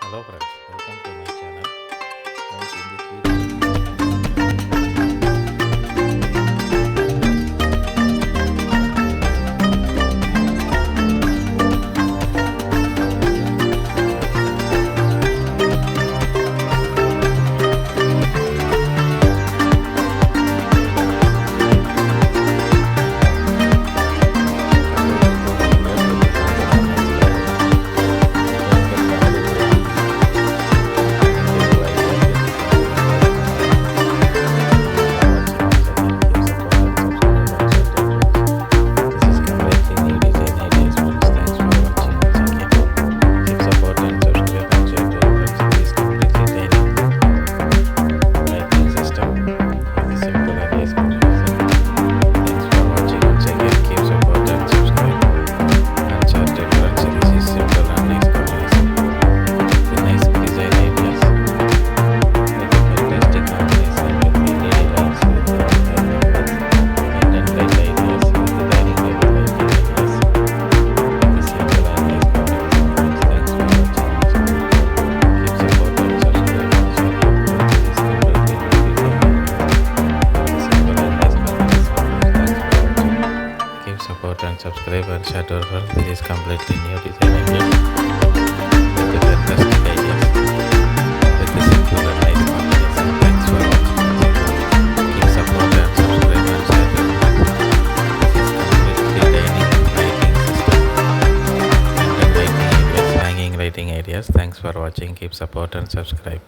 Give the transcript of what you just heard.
Hello friends, welcome to my channel. Friends, in this video, support and subscribe and share to our friends. This is completely new design idea with the fantastic ideas with the simple and nice combination. Thanks for watching. Keep support and subscribe and share to our friends. This is completely dining lighting system and then lighting areas, hanging lighting areas. Thanks for watching. Keep support and subscribe.